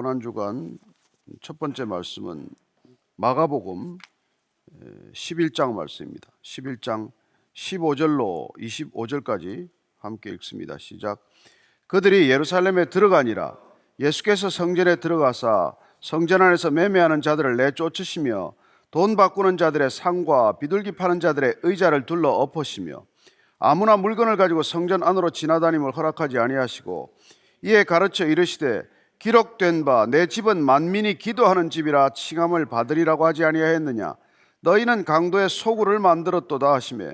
고난주간 첫 번째 말씀은 마가복음 11장 말씀입니다. 11장 15절로 25절까지 함께 읽습니다. 시작. 그들이 예루살렘에 들어가니라. 예수께서 성전에 들어가사 성전 안에서 매매하는 자들을 내쫓으시며 돈 바꾸는 자들의 상과 비둘기 파는 자들의 의자를 둘러 엎으시며 아무나 물건을 가지고 성전 안으로 지나다님을 허락하지 아니하시고 이에 가르쳐 이르시되 기록된 바 내 집은 만민이 기도하는 집이라 칭함을 받으리라고 하지 아니하였느냐. 너희는 강도의 소굴을 만들었도다 하시매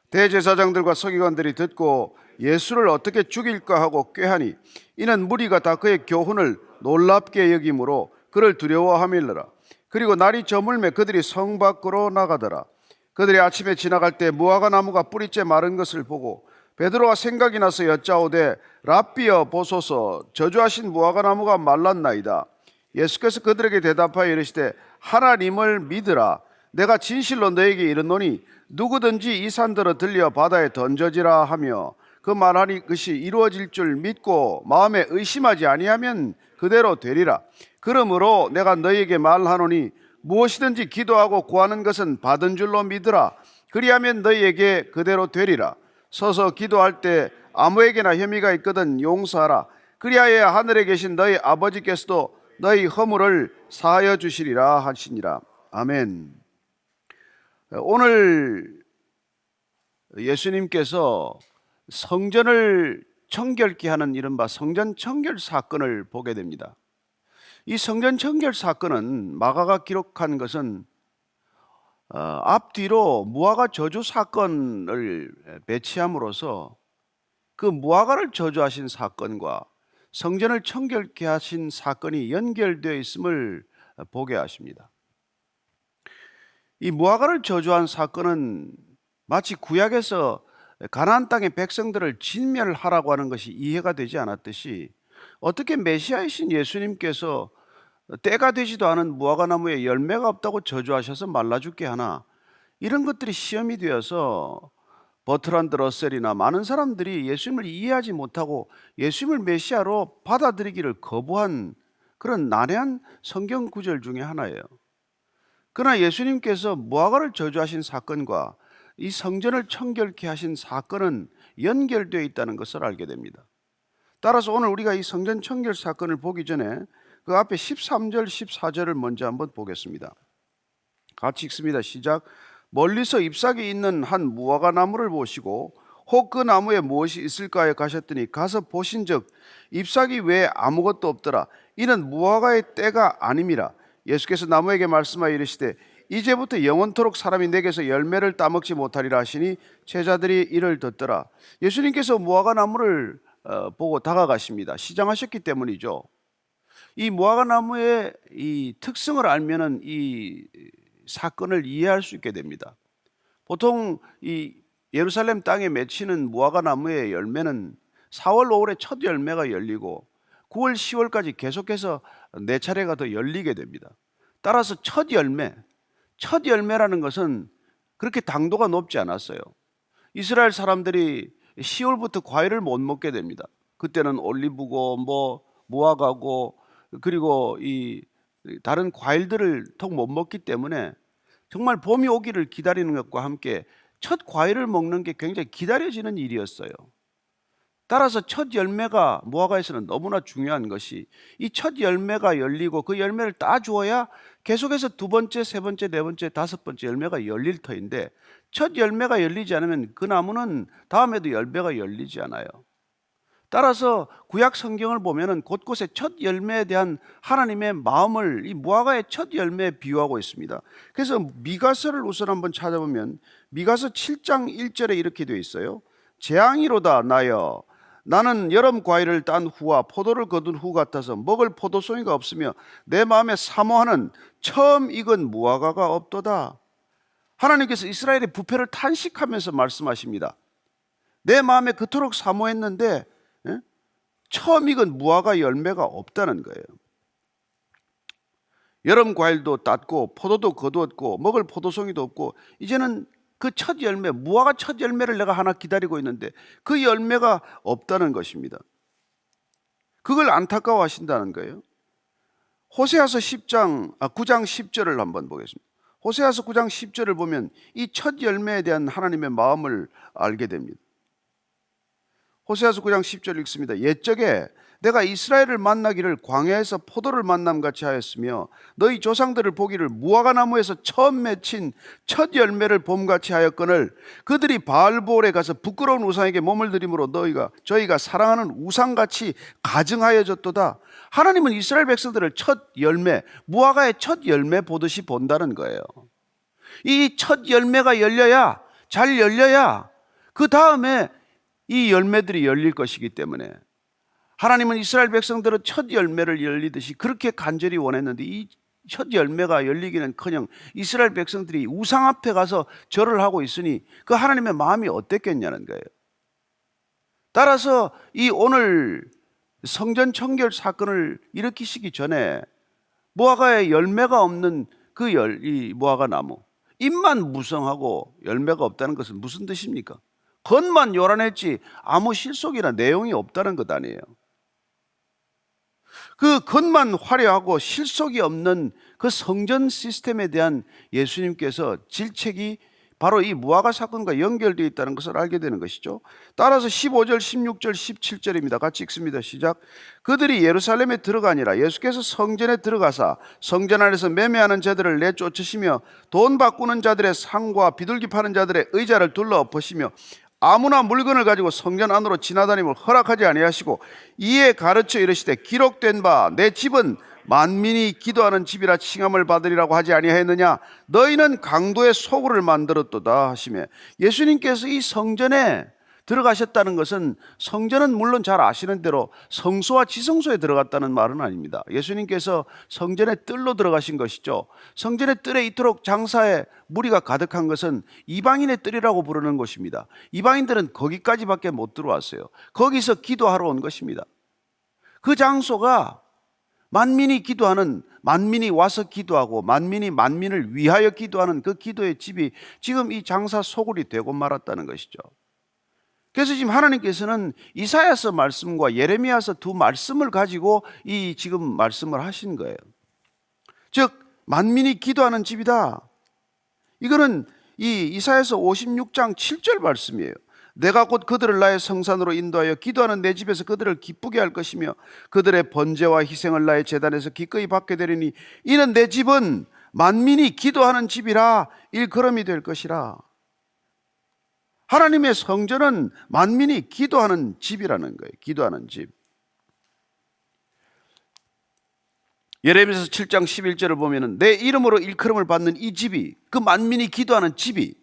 대제사장들과 서기관들이 듣고 예수를 어떻게 죽일까 하고 꾀하니 이는 무리가 다 그의 교훈을 놀랍게 여김으로 그를 두려워함일러라. 그리고 날이 저물매 그들이 성 밖으로 나가더라. 그들이 아침에 지나갈 때 무화과 나무가 뿌리째 마른 것을 보고 베드로가 생각이 나서 여짜오되 랍비여 보소서 저주하신 무화과 나무가 말랐나이다. 예수께서 그들에게 대답하여 이르시되 하나님을 믿으라. 내가 진실로 너에게 이르노니 누구든지 이 산들어 들려 바다에 던져지라 하며 그 말하니 그것이 이루어질 줄 믿고 마음에 의심하지 아니하면 그대로 되리라. 그러므로 내가 너희에게 말하노니 무엇이든지 기도하고 구하는 것은 받은 줄로 믿으라. 그리하면 너희에게 그대로 되리라. 서서 기도할 때 아무에게나 혐의가 있거든 용서하라. 그리하여 하늘에 계신 너희 아버지께서도 너희 허물을 사하여 주시리라 하시니라. 아멘. 오늘 예수님께서 성전을 청결케 하는 이른바 성전 청결 사건을 보게 됩니다. 이 성전 청결 사건은 마가가 기록한 것은 앞뒤로 무화과 저주 사건을 배치함으로써 그 무화과를 저주하신 사건과 성전을 청결케 하신 사건이 연결되어 있음을 보게 하십니다. 이 무화과를 저주한 사건은 마치 구약에서 가나안 땅의 백성들을 진멸하라고 하는 것이 이해가 되지 않았듯이 어떻게 메시아이신 예수님께서 때가 되지도 않은 무화과 나무에 열매가 없다고 저주하셔서 말라 죽게 하나, 이런 것들이 시험이 되어서 버트란드 러셀이나 많은 사람들이 예수님을 이해하지 못하고 예수님을 메시아로 받아들이기를 거부한 그런 난해한 성경 구절 중에 하나예요. 그러나 예수님께서 무화과를 저주하신 사건과 이 성전을 청결케 하신 사건은 연결되어 있다는 것을 알게 됩니다. 따라서 오늘 우리가 이 성전 청결 사건을 보기 전에 그 앞에 13절, 14절을 먼저 한번 보겠습니다. 같이 읽습니다. 시작. 멀리서 잎사귀 있는 한 무화과 나무를 보시고 혹 그 나무에 무엇이 있을까 하여 가셨더니 가서 보신즉 잎사귀 외에 아무것도 없더라. 이는 무화과의 때가 아님이라. 예수께서 나무에게 말씀하여 이르시되 이제부터 영원토록 사람이 내게서 열매를 따먹지 못하리라 하시니 제자들이 이를 듣더라. 예수님께서 무화과 나무를 보고 다가가십니다. 시장하셨기 때문이죠. 이 무화과 나무의 이 특성을 알면은 이 사건을 이해할 수 있게 됩니다. 보통 이 예루살렘 땅에 맺히는 무화과 나무의 열매는 4월, 5월에 첫 열매가 열리고 9월, 10월까지 계속해서 4차례가 더 열리게 됩니다. 따라서 첫 열매라는 것은 그렇게 당도가 높지 않았어요. 이스라엘 사람들이 10월부터 과일을 못 먹게 됩니다. 그때는 올리브고 무화과고 그리고 이 다른 과일들을 통 못 먹기 때문에 정말 봄이 오기를 기다리는 것과 함께 첫 과일을 먹는 게 굉장히 기다려지는 일이었어요. 따라서 첫 열매가 무화과에서는 너무나 중요한 것이 이 첫 열매가 열리고 그 열매를 따주어야 계속해서 두 번째, 세 번째, 네 번째, 다섯 번째 열매가 열릴 터인데 첫 열매가 열리지 않으면 그 나무는 다음에도 열매가 열리지 않아요. 따라서 구약 성경을 보면은 곳곳에 첫 열매에 대한 하나님의 마음을 이 무화과의 첫 열매에 비유하고 있습니다. 그래서 미가서를 우선 한번 찾아보면 미가서 7장 1절에 이렇게 되어 있어요. 재앙이로다 나여 나는 여름 과일을 딴 후와 포도를 거둔 후 같아서 먹을 포도송이가 없으며 내 마음에 사모하는 처음 익은 무화과가 없도다. 하나님께서 이스라엘의 부패를 탄식하면서 말씀하십니다. 내 마음에 그토록 사모했는데 처음 익은 무화과 열매가 없다는 거예요. 여름 과일도 땄고 포도도 거두었고 먹을 포도송이도 없고 이제는 그 첫 열매, 무화과 첫 열매를 내가 하나 기다리고 있는데 그 열매가 없다는 것입니다. 그걸 안타까워하신다는 거예요. 호세아서 9장 10절을 한번 보겠습니다. 호세아서 9장 10절을 보면 이 첫 열매에 대한 하나님의 마음을 알게 됩니다. 호세아서 9장 10절 읽습니다. 옛적에 내가 이스라엘을 만나기를 광야에서 포도를 만남같이 하였으며 너희 조상들을 보기를 무화과 나무에서 처음 맺힌 첫 열매를 봄같이 하였거늘 그들이 바알보올에 가서 부끄러운 우상에게 몸을 들이므로 저희가 사랑하는 우상같이 가증하여졌도다. 하나님은 이스라엘 백성들을 첫 열매, 무화과의 첫 열매 보듯이 본다는 거예요. 이 첫 열매가 열려야, 잘 열려야 그 다음에 이 열매들이 열릴 것이기 때문에 하나님은 이스라엘 백성들은 첫 열매를 열리듯이 그렇게 간절히 원했는데 이 첫 열매가 열리기는커녕 이스라엘 백성들이 우상 앞에 가서 절을 하고 있으니 그 하나님의 마음이 어땠겠냐는 거예요. 따라서 이 오늘 성전 청결 사건을 일으키시기 전에 무화과에 열매가 없는 이 무화과 나무, 잎만 무성하고 열매가 없다는 것은 무슨 뜻입니까? 겉만 요란했지 아무 실속이나 내용이 없다는 것 아니에요. 그 겉만 화려하고 실속이 없는 그 성전 시스템에 대한 예수님께서 질책이 바로 이 무화과 사건과 연결되어 있다는 것을 알게 되는 것이죠. 따라서 15절, 16절, 17절입니다. 같이 읽습니다. 시작. 그들이 예루살렘에 들어가니라. 예수께서 성전에 들어가사 성전 안에서 매매하는 자들을 내쫓으시며 돈 바꾸는 자들의 상과 비둘기 파는 자들의 의자를 둘러 엎으시며 아무나 물건을 가지고 성전 안으로 지나다님을 허락하지 아니하시고 이에 가르쳐 이르시되 기록된 바 내 집은 만민이 기도하는 집이라 칭함을 받으리라고 하지 아니하였느냐. 너희는 강도의 소굴을 만들었도다 하시며 예수님께서 이 성전에 들어가셨다는 것은 성전은 물론 잘 아시는 대로 성소와 지성소에 들어갔다는 말은 아닙니다. 예수님께서 성전의 뜰로 들어가신 것이죠. 성전의 뜰에 이토록 장사에 무리가 가득한 것은 이방인의 뜰이라고 부르는 곳입니다. 이방인들은 거기까지밖에 못 들어왔어요. 거기서 기도하러 온 것입니다. 그 장소가 만민이 기도하는, 만민이 와서 기도하고 만민이 만민을 위하여 기도하는 그 기도의 집이 지금 이 장사 소굴이 되고 말았다는 것이죠. 그래서 지금 하나님께서는 이사야서 말씀과 예레미야서 두 말씀을 가지고 이 지금 말씀을 하신 거예요. 즉 만민이 기도하는 집이다. 이거는 이 이사야서 56장 7절 말씀이에요. 내가 곧 그들을 나의 성산으로 인도하여 기도하는 내 집에서 그들을 기쁘게 할 것이며 그들의 번제와 희생을 나의 제단에서 기꺼이 받게 되리니 이는 내 집은 만민이 기도하는 집이라 일컬음이 될 것이라. 하나님의 성전은 만민이 기도하는 집이라는 거예요. 기도하는 집. 예레미야서 7장 11절을 보면은 내 이름으로 일컬음을 받는 이 집이, 그 만민이 기도하는 집이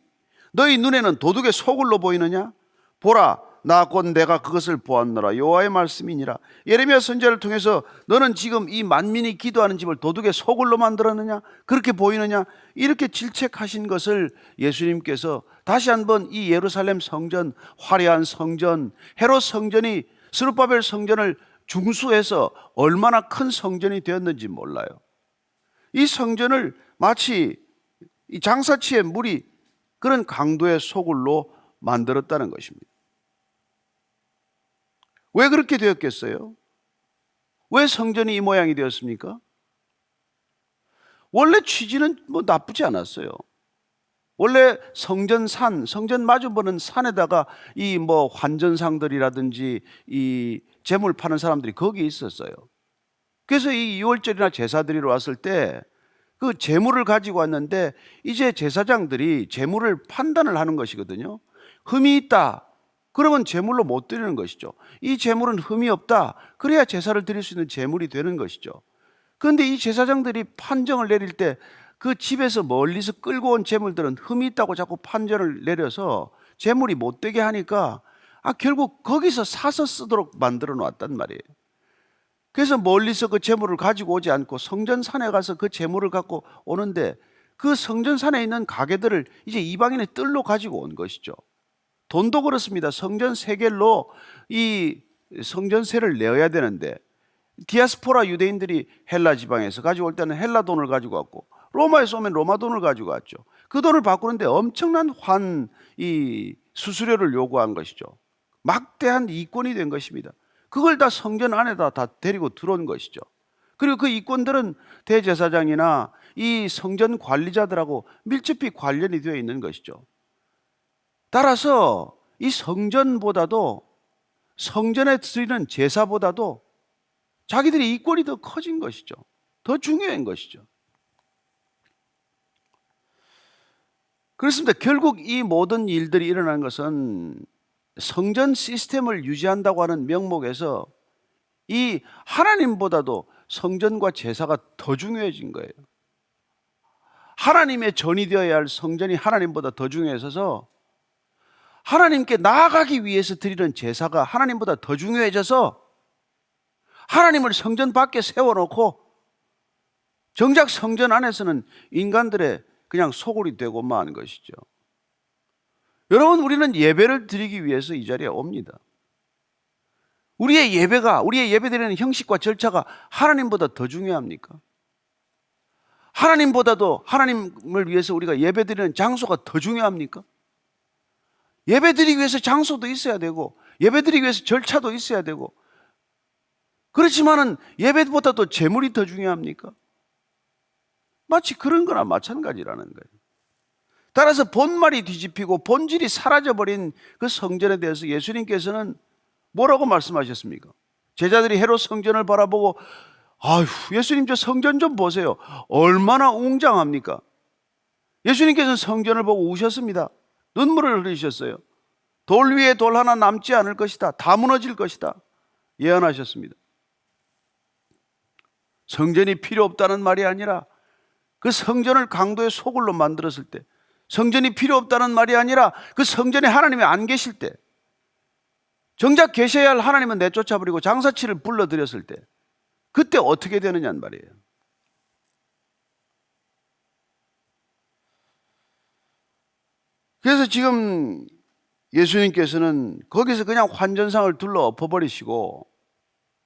너희 눈에는 도둑의 소굴로 보이느냐? 보라, 나 곧 내가 그것을 보았노라. 여호와의 말씀이니라. 예레미야 선지자를 통해서 너는 지금 이 만민이 기도하는 집을 도둑의 소굴로 만들었느냐? 그렇게 보이느냐? 이렇게 질책하신 것을 예수님께서 다시 한번 이 예루살렘 성전, 화려한 성전, 헤롯 성전이 스룹바벨 성전을 중수해서 얼마나 큰 성전이 되었는지 몰라요. 이 성전을 마치 이 장사치의 물이 그런 강도의 소굴로 만들었다는 것입니다. 왜 그렇게 되었겠어요? 왜 성전이 이 모양이 되었습니까? 원래 취지는 뭐 나쁘지 않았어요. 원래 성전산, 성전 마주보는 산에다가 이 뭐 환전상들이라든지 이 재물 파는 사람들이 거기 있었어요. 그래서 이 6월절이나 제사 드리러 왔을 때 그 재물을 가지고 왔는데 이제 제사장들이 재물을 판단을 하는 것이거든요. 흠이 있다. 그러면 제물로 못 드리는 것이죠. 이 제물은 흠이 없다. 그래야 제사를 드릴 수 있는 제물이 되는 것이죠. 그런데 이 제사장들이 판정을 내릴 때 그 집에서 멀리서 끌고 온 제물들은 흠이 있다고 자꾸 판정을 내려서 제물이 못 되게 하니까 결국 거기서 사서 쓰도록 만들어 놨단 말이에요. 그래서 멀리서 그 제물을 가지고 오지 않고 성전산에 가서 그 제물을 갖고 오는데 그 성전산에 있는 가게들을 이제 이방인의 뜰로 가지고 온 것이죠. 돈도 그렇습니다. 성전 세겔로 이 성전세를 내어야 되는데 디아스포라 유대인들이 헬라 지방에서 가지고 올 때는 헬라 돈을 가지고 왔고 로마에서 오면 로마 돈을 가지고 왔죠. 그 돈을 바꾸는데 엄청난 수수료를 요구한 것이죠. 막대한 이권이 된 것입니다. 그걸 다 성전 안에다 다 데리고 들어온 것이죠. 그리고 그 이권들은 대제사장이나 이 성전 관리자들하고 밀접히 관련이 되어 있는 것이죠. 따라서 이 성전보다도, 성전에 드리는 제사보다도 자기들의 이권이 더 커진 것이죠. 더 중요한 것이죠. 그렇습니다. 결국 이 모든 일들이 일어난 것은 성전 시스템을 유지한다고 하는 명목에서 이 하나님보다도 성전과 제사가 더 중요해진 거예요. 하나님의 전이 되어야 할 성전이 하나님보다 더 중요해져서 하나님께 나아가기 위해서 드리는 제사가 하나님보다 더 중요해져서 하나님을 성전 밖에 세워놓고 정작 성전 안에서는 인간들의 그냥 소굴이 되고 만 것이죠. 여러분, 우리는 예배를 드리기 위해서 이 자리에 옵니다. 우리의 예배드리는 형식과 절차가 하나님보다 더 중요합니까? 하나님보다도 하나님을 위해서 우리가 예배드리는 장소가 더 중요합니까? 예배드리기 위해서 장소도 있어야 되고 예배드리기 위해서 절차도 있어야 되고, 그렇지만은 예배보다도 재물이 더 중요합니까? 마치 그런 거나 마찬가지라는 거예요. 따라서 본말이 뒤집히고 본질이 사라져버린 그 성전에 대해서 예수님께서는 뭐라고 말씀하셨습니까? 제자들이 헤롯 성전을 바라보고 아휴, 예수님 저 성전 좀 보세요. 얼마나 웅장합니까? 예수님께서는 성전을 보고 우셨습니다. 눈물을 흘리셨어요. 돌 위에 돌 하나 남지 않을 것이다. 다 무너질 것이다. 예언하셨습니다. 성전이 필요 없다는 말이 아니라 그 성전을 강도의 소굴로 만들었을 때, 성전이 필요 없다는 말이 아니라 그 성전에 하나님이 안 계실 때, 정작 계셔야 할 하나님은 내쫓아버리고 장사치를 불러들였을 때, 그때 어떻게 되느냐는 말이에요. 그래서 지금 예수님께서는 거기서 그냥 환전상을 둘러 엎어버리시고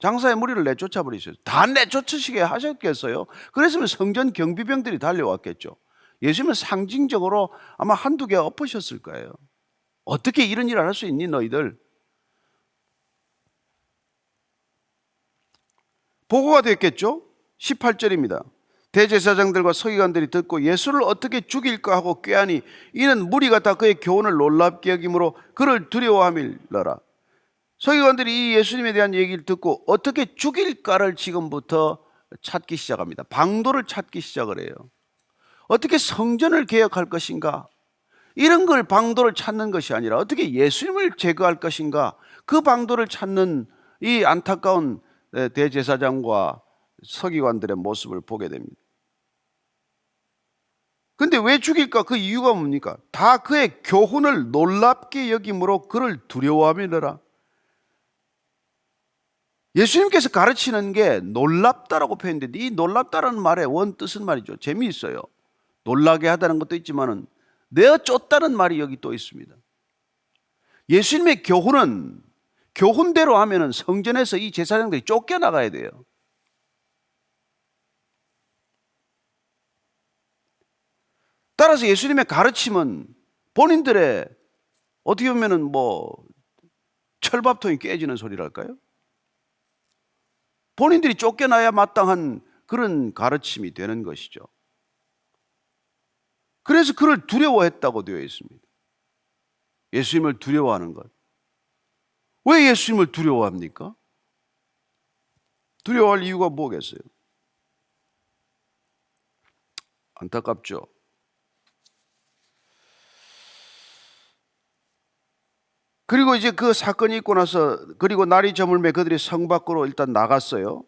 장사의 무리를 내쫓아버리셨어요. 다 내쫓으시게 하셨겠어요? 그랬으면 성전 경비병들이 달려왔겠죠. 예수님은 상징적으로 아마 한두 개 엎으셨을 거예요. 어떻게 이런 일을 할 수 있니 너희들? 보고가 됐겠죠? 18절입니다. 대제사장들과 서기관들이 듣고 예수를 어떻게 죽일까 하고 꾀하니 이는 무리가 다 그의 교훈을 놀랍게 여김으로 그를 두려워함이러라. 서기관들이 이 예수님에 대한 얘기를 듣고 어떻게 죽일까를 지금부터 찾기 시작합니다. 방도를 찾기 시작을 해요. 어떻게 성전을 개혁할 것인가? 이런 걸 방도를 찾는 것이 아니라 어떻게 예수님을 제거할 것인가? 그 방도를 찾는 이 안타까운 대제사장과 서기관들의 모습을 보게 됩니다. 근데 왜 죽일까? 그 이유가 뭡니까? 다 그의 교훈을 놀랍게 여김으로 그를 두려워함이더라. 예수님께서 가르치는 게 놀랍다라고 표현되는데, 이 놀랍다라는 말의 원 뜻은 말이죠, 재미있어요. 놀라게 하다는 것도 있지만은 내어 쫓다는 말이 여기 또 있습니다. 예수님의 교훈은 교훈대로 하면은 성전에서 이 제사장들이 쫓겨나가야 돼요. 따라서 예수님의 가르침은 본인들의 어떻게 보면은 철밥통이 깨지는 소리랄까요? 본인들이 쫓겨나야 마땅한 그런 가르침이 되는 것이죠. 그래서 그를 두려워했다고 되어 있습니다. 예수님을 두려워하는 것. 왜 예수님을 두려워합니까? 두려워할 이유가 뭐겠어요? 안타깝죠. 그리고 이제 그 사건이 있고 나서, 그리고 날이 저물매 그들이 성 밖으로 일단 나갔어요.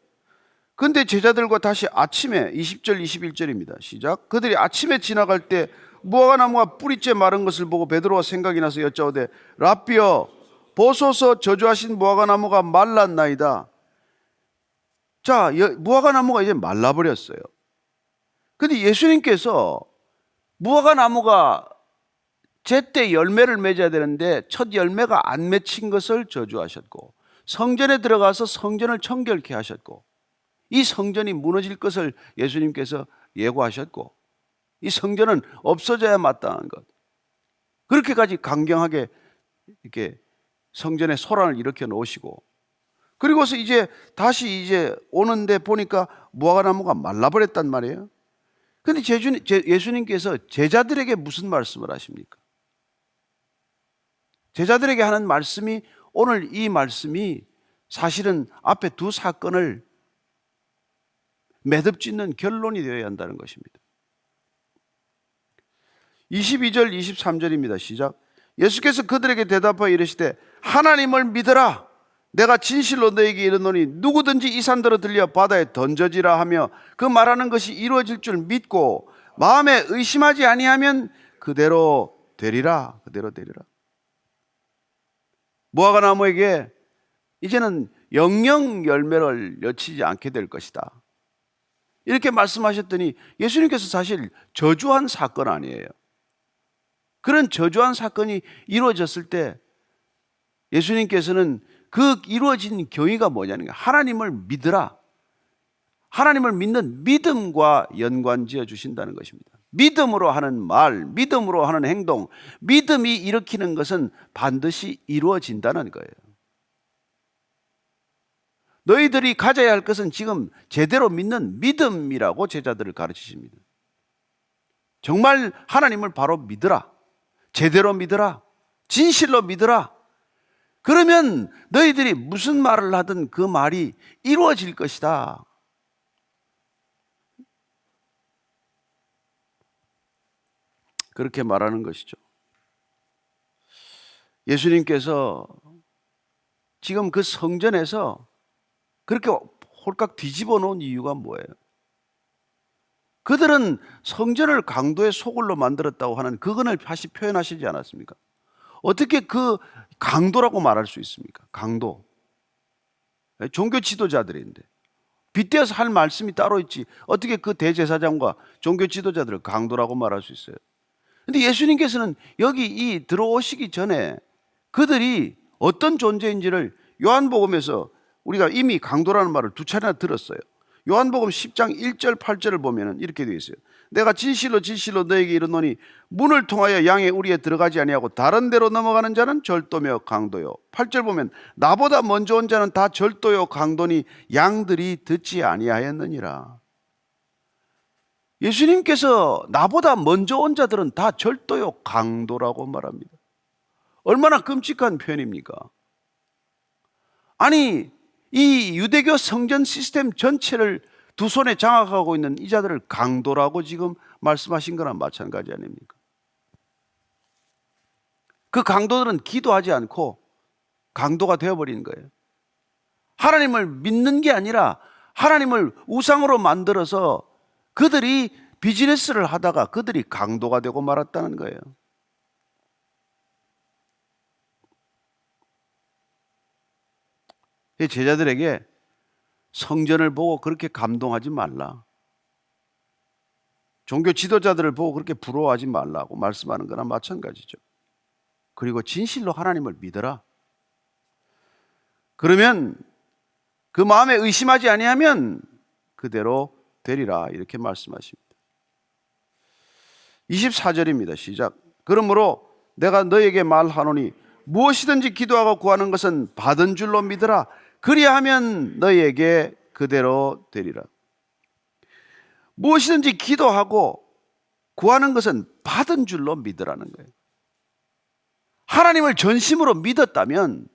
근데 제자들과 다시 아침에, 20절 21절입니다. 시작. 그들이 아침에 지나갈 때 무화과 나무가 뿌리째 마른 것을 보고 베드로가 생각이 나서 여짜오되 랍비여 보소서 저주하신 무화과 나무가 말랐나이다. 자, 무화과 나무가 이제 말라버렸어요. 근데 예수님께서 무화과 나무가 제때 열매를 맺어야 되는데 첫 열매가 안 맺힌 것을 저주하셨고, 성전에 들어가서 성전을 청결케 하셨고, 이 성전이 무너질 것을 예수님께서 예고하셨고, 이 성전은 없어져야 마땅한 것, 그렇게까지 강경하게 이렇게 성전에 소란을 일으켜 놓으시고, 그리고서 이제 다시 이제 오는데 보니까 무화과나무가 말라버렸단 말이에요. 근데 예수님께서 제자들에게 무슨 말씀을 하십니까? 제자들에게 하는 말씀이, 오늘 이 말씀이 사실은 앞에 두 사건을 매듭짓는 결론이 되어야 한다는 것입니다. 22절 23절입니다. 시작. 예수께서 그들에게 대답하여 이르시되 하나님을 믿으라. 내가 진실로 너에게 이르노니 누구든지 이 산더러 들려 바다에 던져지라 하며 그 말하는 것이 이루어질 줄 믿고 마음에 의심하지 아니하면 그대로 되리라. 그대로 되리라. 무화과 나무에게 이제는 영영 열매를 맺히지 않게 될 것이다, 이렇게 말씀하셨더니 예수님께서 사실 저주한 사건 아니에요. 그런 저주한 사건이 이루어졌을 때 예수님께서는 그 이루어진 경위가 뭐냐는 거예요. 하나님을 믿으라. 하나님을 믿는 믿음과 연관지어 주신다는 것입니다. 믿음으로 하는 말, 믿음으로 하는 행동, 믿음이 일으키는 것은 반드시 이루어진다는 거예요. 너희들이 가져야 할 것은 지금 제대로 믿는 믿음이라고 제자들을 가르치십니다. 정말 하나님을 바로 믿으라. 제대로 믿으라. 진실로 믿으라. 그러면 너희들이 무슨 말을 하든 그 말이 이루어질 것이다. 그렇게 말하는 것이죠. 예수님께서 지금 그 성전에서 그렇게 홀깍 뒤집어 놓은 이유가 뭐예요? 그들은 성전을 강도의 소굴로 만들었다고 하는 그건을 다시 표현하시지 않았습니까? 어떻게 그 강도라고 말할 수 있습니까? 강도. 종교 지도자들인데 빗대어서 할 말씀이 따로 있지 어떻게 그 대제사장과 종교 지도자들을 강도라고 말할 수 있어요? 근데 예수님께서는 여기 이 들어오시기 전에 그들이 어떤 존재인지를 요한복음에서 우리가 이미 강도라는 말을 두 차례나 들었어요. 요한복음 10장 1절 8절을 보면 이렇게 되어 있어요. 내가 진실로 진실로 너에게 이르노니 문을 통하여 양의 우리에 들어가지 아니하고 다른 데로 넘어가는 자는 절도며 강도요. 8절 보면 나보다 먼저 온 자는 다 절도요 강도니 양들이 듣지 아니하였느니라. 예수님께서 나보다 먼저 온 자들은 다 절도요 강도라고 말합니다. 얼마나 끔찍한 표현입니까? 아니, 이 유대교 성전 시스템 전체를 두 손에 장악하고 있는 이 자들을 강도라고 지금 말씀하신 거나 마찬가지 아닙니까? 그 강도들은 기도하지 않고 강도가 되어버린 거예요. 하나님을 믿는 게 아니라 하나님을 우상으로 만들어서 그들이 비즈니스를 하다가 그들이 강도가 되고 말았다는 거예요. 제자들에게 성전을 보고 그렇게 감동하지 말라, 종교 지도자들을 보고 그렇게 부러워하지 말라고 말씀하는 거나 마찬가지죠. 그리고 진실로 하나님을 믿어라. 그러면 그 마음에 의심하지 아니하면 그대로 되리라, 이렇게 말씀하십니다. 24절입니다. 시작. 그러므로 내가 너에게 말하노니 무엇이든지 기도하고 구하는 것은 받은 줄로 믿으라. 그리하면 너희에게 그대로 되리라. 무엇이든지 기도하고 구하는 것은 받은 줄로 믿으라는 거예요. 하나님을 전심으로 믿었다면,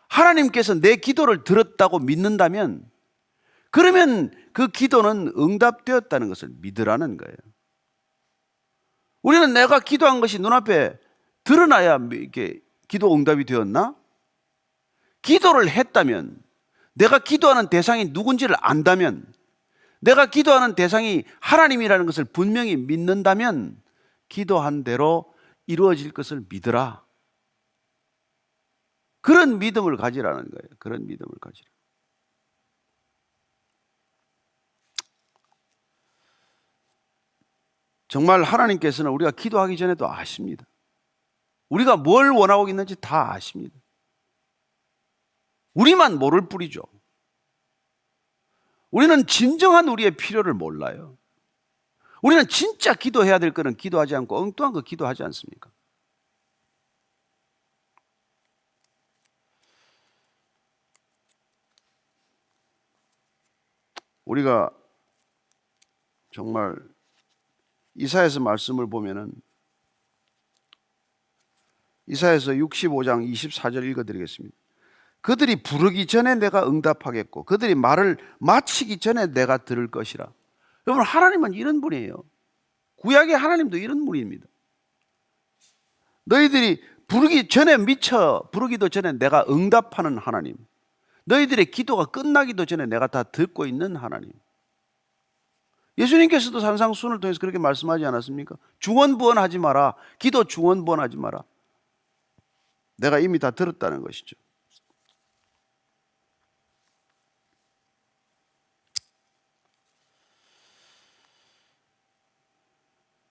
하나님께서 내 기도를 들었다고 믿는다면, 그러면 그 기도는 응답되었다는 것을 믿으라는 거예요. 우리는 내가 기도한 것이 눈앞에 드러나야 이렇게 기도 응답이 되었나? 기도를 했다면, 내가 기도하는 대상이 누군지를 안다면, 내가 기도하는 대상이 하나님이라는 것을 분명히 믿는다면 기도한 대로 이루어질 것을 믿으라. 그런 믿음을 가지라는 거예요. 그런 믿음을 가지라. 정말 하나님께서는 우리가 기도하기 전에도 아십니다. 우리가 뭘 원하고 있는지 다 아십니다. 우리만 모를 뿐이죠. 우리는 진정한 우리의 필요를 몰라요. 우리는 진짜 기도해야 될 거는 기도하지 않고 엉뚱한 거 기도하지 않습니까? 우리가 정말 이사야서 말씀을 보면은 이사야서 65장 24절 읽어드리겠습니다. 그들이 부르기 전에 내가 응답하겠고 그들이 말을 마치기 전에 내가 들을 것이라. 여러분, 하나님은 이런 분이에요. 구약의 하나님도 이런 분입니다. 너희들이 부르기 전에 미처 부르기도 전에 내가 응답하는 하나님, 너희들의 기도가 끝나기도 전에 내가 다 듣고 있는 하나님. 예수님께서도 산상수훈을 통해서 그렇게 말씀하지 않았습니까? 중언부언하지 마라. 기도 중언부언하지 마라. 내가 이미 다 들었다는 것이죠.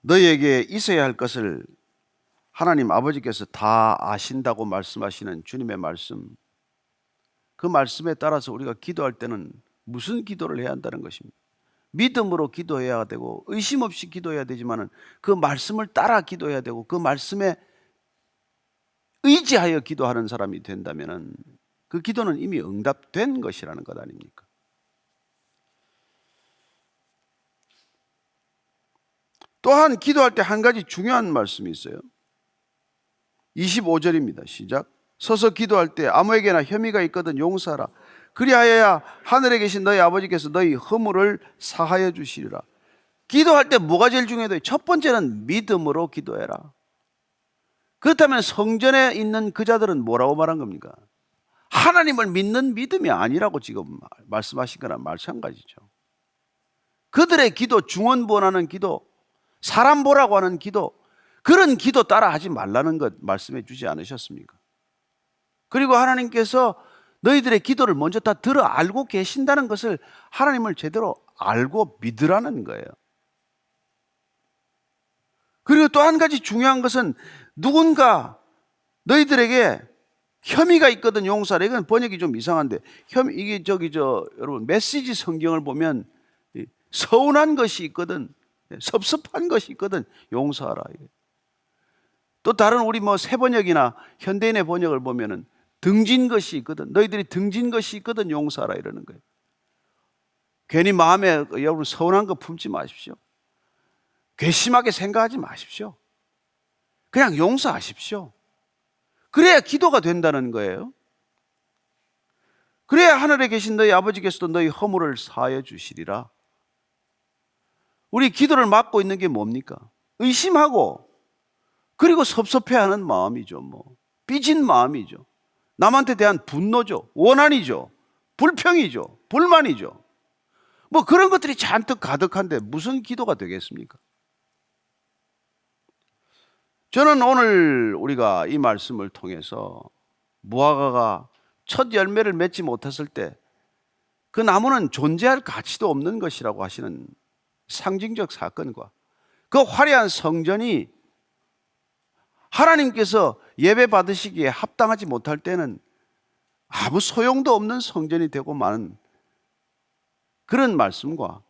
너희에게 있어야 할 것을 하나님 아버지께서 다 아신다고 말씀하시는 주님의 말씀, 그 말씀에 따라서 우리가 기도할 때는 무슨 기도를 해야 한다는 것입니다. 믿음으로 기도해야 되고 의심 없이 기도해야 되지만 그 말씀을 따라 기도해야 되고 그 말씀에 의지하여 기도하는 사람이 된다면 그 기도는 이미 응답된 것이라는 것 아닙니까? 또한 기도할 때 한 가지 중요한 말씀이 있어요. 25절입니다. 시작. 서서 기도할 때 아무에게나 혐의가 있거든 용서하라. 그리하여야 하늘에 계신 너희 아버지께서 너희 허물을 사하여 주시리라. 기도할 때 뭐가 제일 중요해요? 첫 번째는 믿음으로 기도해라. 그렇다면 성전에 있는 그 자들은 뭐라고 말한 겁니까? 하나님을 믿는 믿음이 아니라고 지금 말씀하신 거랑 마찬가지죠. 그들의 기도, 중언부언하는 기도, 사람 보라고 하는 기도, 그런 기도 따라 하지 말라는 것 말씀해 주지 않으셨습니까? 그리고 하나님께서 너희들의 기도를 먼저 다 들어 알고 계신다는 것을 하나님을 제대로 알고 믿으라는 거예요. 그리고 또 한 가지 중요한 것은 누군가 너희들에게 혐의가 있거든 용서하라. 이건 번역이 좀 이상한데 이게 여러분 메시지 성경을 보면 서운한 것이 있거든, 섭섭한 것이 있거든 용서하라. 또 다른 우리 새 번역이나 현대인의 번역을 보면은 등진 것이 있거든, 너희들이 등진 것이 있거든 용서하라 이러는 거예요. 괜히 마음에 여러분 서운한 거 품지 마십시오. 괘씸하게 생각하지 마십시오. 그냥 용서하십시오. 그래야 기도가 된다는 거예요. 그래야 하늘에 계신 너희 아버지께서도 너희 허물을 사하여 주시리라. 우리 기도를 막고 있는 게 뭡니까? 의심하고 그리고 섭섭해하는 마음이죠. 삐진 마음이죠. 남한테 대한 분노죠. 원한이죠. 불평이죠. 불만이죠. 그런 것들이 잔뜩 가득한데 무슨 기도가 되겠습니까? 저는 오늘 우리가 이 말씀을 통해서 무화과가 첫 열매를 맺지 못했을 때 그 나무는 존재할 가치도 없는 것이라고 하시는 상징적 사건과 그 화려한 성전이 하나님께서 예배 받으시기에 합당하지 못할 때는 아무 소용도 없는 성전이 되고 마는 그런 말씀과,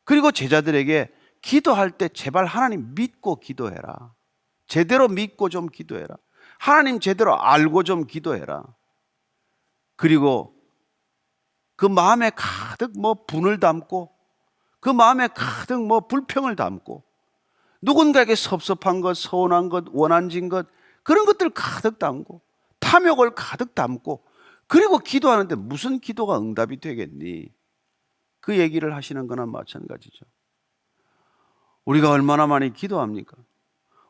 그리고 제자들에게 기도할 때 제발 하나님 믿고 기도해라. 제대로 믿고 좀 기도해라. 하나님 제대로 알고 좀 기도해라. 그리고 그 마음에 가득 분을 담고 그 마음에 가득 불평을 담고 누군가에게 섭섭한 것, 서운한 것, 원한진 것, 그런 것들 가득 담고 탐욕을 가득 담고 그리고 기도하는데 무슨 기도가 응답이 되겠니? 그 얘기를 하시는 거나 마찬가지죠. 우리가 얼마나 많이 기도합니까?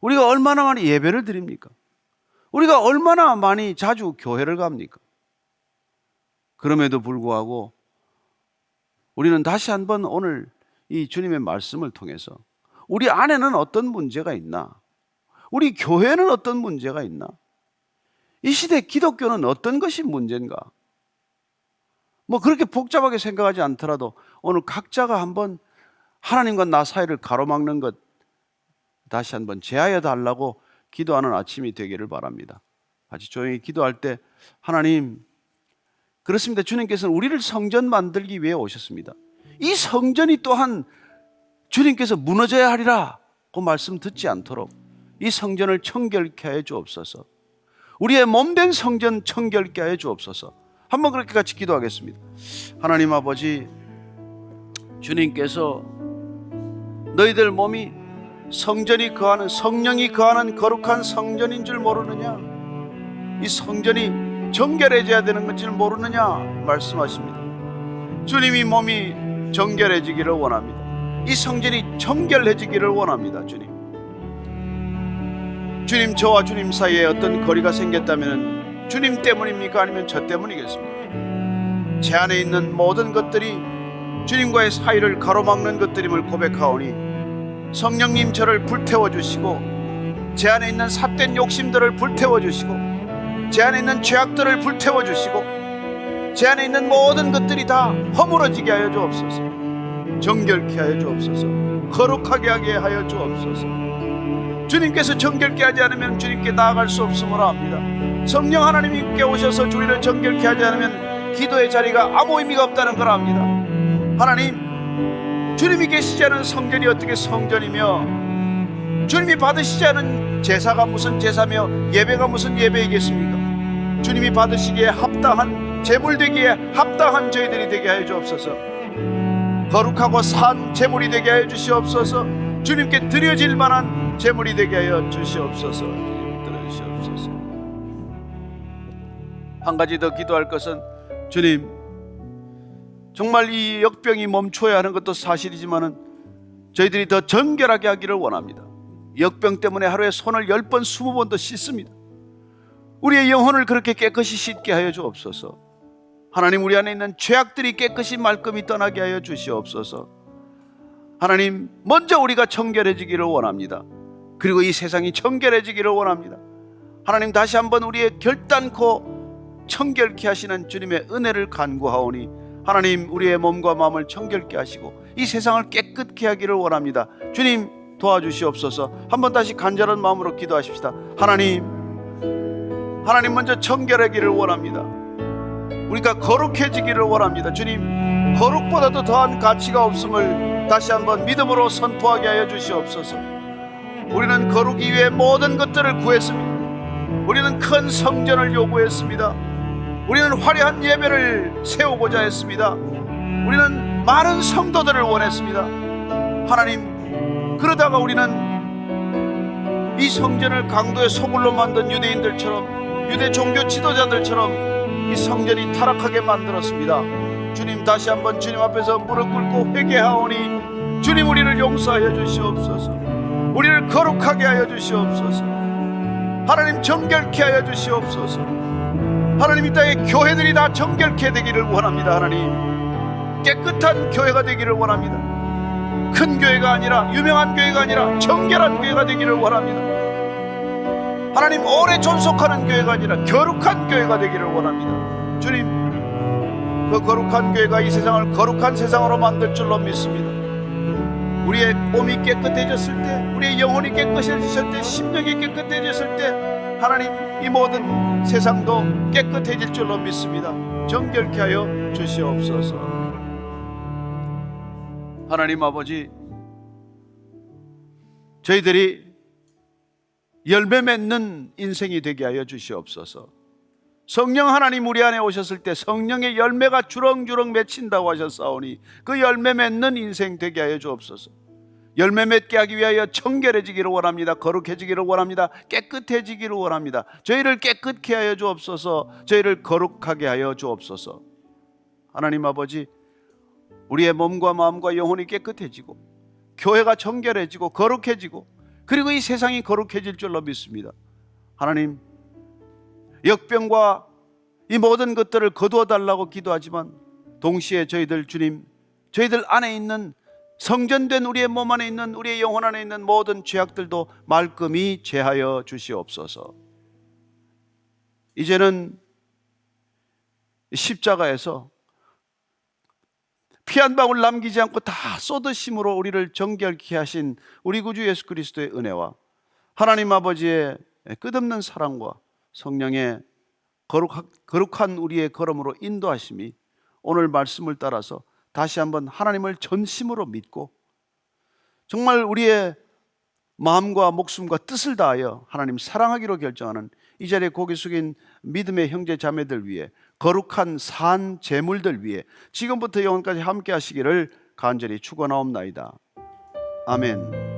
우리가 얼마나 많이 예배를 드립니까? 우리가 얼마나 많이 자주 교회를 갑니까? 그럼에도 불구하고 우리는 다시 한번 오늘 이 주님의 말씀을 통해서 우리 안에는 어떤 문제가 있나? 우리 교회는 어떤 문제가 있나? 이 시대 기독교는 어떤 것이 문제인가? 그렇게 복잡하게 생각하지 않더라도 오늘 각자가 한번 하나님과 나 사이를 가로막는 것 다시 한번 제하여 달라고 기도하는 아침이 되기를 바랍니다. 같이 조용히 기도할 때 하나님, 그렇습니다. 주님께서는 우리를 성전 만들기 위해 오셨습니다. 이 성전이 또한 주님께서 무너져야 하리라 그 말씀 듣지 않도록 이 성전을 청결케 하여 주옵소서. 우리의 몸된 성전 청결케 하여 주옵소서. 한번 그렇게 같이 기도하겠습니다. 하나님 아버지, 주님께서 너희들 몸이 성전이 거하는, 성령이 거하는 거룩한 성전인 줄 모르느냐? 이 성전이 정결해져야 되는 것을 모르느냐 말씀하십니다. 주님이 몸이 정결해지기를 원합니다. 이 성전이 정결해지기를 원합니다. 주님, 저와 주님 사이에 어떤 거리가 생겼다면 주님 때문입니까? 아니면 저 때문이겠습니까? 제 안에 있는 모든 것들이 주님과의 사이를 가로막는 것들임을 고백하오니 성령님 저를 불태워 주시고, 제 안에 있는 삿된 욕심들을 불태워 주시고, 제 안에 있는 죄악들을 불태워 주시고, 제 안에 있는 모든 것들이 다 허물어지게 하여 주옵소서. 정결케 하여 주옵소서. 거룩하게 하게 하여 주옵소서. 주님께서 정결케 하지 않으면 주님께 나아갈 수 없음을 압니다. 성령 하나님께 오셔서 우리를 정결케 하지 않으면 기도의 자리가 아무 의미가 없다는 걸 압니다. 하나님, 주님이 계시지 않은 성전이 어떻게 성전이며, 주님이 받으시지 않은 제사가 무슨 제사며 예배가 무슨 예배이겠습니까? 주님이 받으시기에 합당한 제물 되기에 합당한 저희들이 되게 하여 주옵소서. 거룩하고 산 제물이 되게 하여 주시옵소서. 주님께 드려질 만한 제물이 되게 하여 주시옵소서. 들어주시옵소서. 한 가지 더 기도할 것은, 주님, 정말 이 역병이 멈춰야 하는 것도 사실이지만은 저희들이 더 정결하게 하기를 원합니다. 역병 때문에 하루에 손을 10번 20번도 씻습니다. 우리의 영혼을 그렇게 깨끗이 씻게 하여 주옵소서. 하나님, 우리 안에 있는 죄악들이 깨끗이 말끔히 떠나게 하여 주시옵소서. 하나님, 먼저 우리가 정결해지기를 원합니다. 그리고 이 세상이 정결해지기를 원합니다. 하나님, 다시 한번 우리의 결단코 정결케 하시는 주님의 은혜를 간구하오니, 하나님, 우리의 몸과 마음을 정결케 하시고 이 세상을 깨끗게 하기를 원합니다. 주님, 도와주시옵소서. 한번 다시 간절한 마음으로 기도하십시다. 하나님 먼저 정결하기를 원합니다. 우리가 거룩해지기를 원합니다. 주님, 거룩보다도 더한 가치가 없음을 다시 한번 믿음으로 선포하게 하여 주시옵소서. 우리는 거룩 이외의 모든 것들을 구했습니다. 우리는 큰 성전을 요구했습니다. 우리는 화려한 예배를 세우고자 했습니다. 우리는 많은 성도들을 원했습니다. 하나님, 그러다가 우리는 이 성전을 강도의 소굴로 만든 유대인들처럼, 유대 종교 지도자들처럼 이 성전이 타락하게 만들었습니다. 주님, 다시 한번 주님 앞에서 무릎 꿇고 회개하오니, 주님, 우리를 용서하여 주시옵소서. 우리를 거룩하게 하여 주시옵소서. 하나님, 정결케 하여 주시옵소서. 하나님, 이 땅의 교회들이 다 정결케 되기를 원합니다. 하나님, 깨끗한 교회가 되기를 원합니다. 큰 교회가 아니라, 유명한 교회가 아니라 정결한 교회가 되기를 원합니다. 하나님, 오래 존속하는 교회가 아니라 거룩한 교회가 되기를 원합니다. 주님, 그 거룩한 교회가 이 세상을 거룩한 세상으로 만들 줄로 믿습니다. 우리의 몸이 깨끗해졌을 때, 우리의 영혼이 깨끗해졌을 때, 심령이 깨끗해졌을 때, 하나님, 이 모든 세상도 깨끗해질 줄로 믿습니다. 정결케 하여 주시옵소서. 하나님 아버지, 저희들이 열매 맺는 인생이 되게 하여 주시옵소서. 성령 하나님 우리 안에 오셨을 때 성령의 열매가 주렁주렁 맺힌다고 하셨사오니, 그 열매 맺는 인생 되게 하여 주옵소서. 열매 맺게 하기 위하여 정결해지기를 원합니다. 거룩해지기를 원합니다. 깨끗해지기를 원합니다. 저희를 깨끗게 하여 주옵소서. 저희를 거룩하게 하여 주옵소서. 하나님 아버지, 우리의 몸과 마음과 영혼이 깨끗해지고 교회가 정결해지고 거룩해지고, 그리고 이 세상이 거룩해질 줄로 믿습니다. 하나님, 역병과 이 모든 것들을 거두어 달라고 기도하지만 동시에 주님, 저희들 안에 있는 성전된 우리의 몸 안에 있는, 우리의 영혼 안에 있는 모든 죄악들도 말끔히 제하여 주시옵소서. 이제는 십자가에서 피 한 방울 남기지 않고 다 쏟으심으로 우리를 정결케 하신 우리 구주 예수 그리스도의 은혜와 하나님 아버지의 끝없는 사랑과 성령의 거룩한 우리의 걸음으로 인도하심이 오늘 말씀을 따라서 다시 한번 하나님을 전심으로 믿고 정말 우리의 마음과 목숨과 뜻을 다하여 하나님 사랑하기로 결정하는 이 자리에 고개 숙인 믿음의 형제 자매들 위해, 거룩한 산 제물들 위해 지금부터 영원까지 함께 하시기를 간절히 축원하옵나이다. 아멘.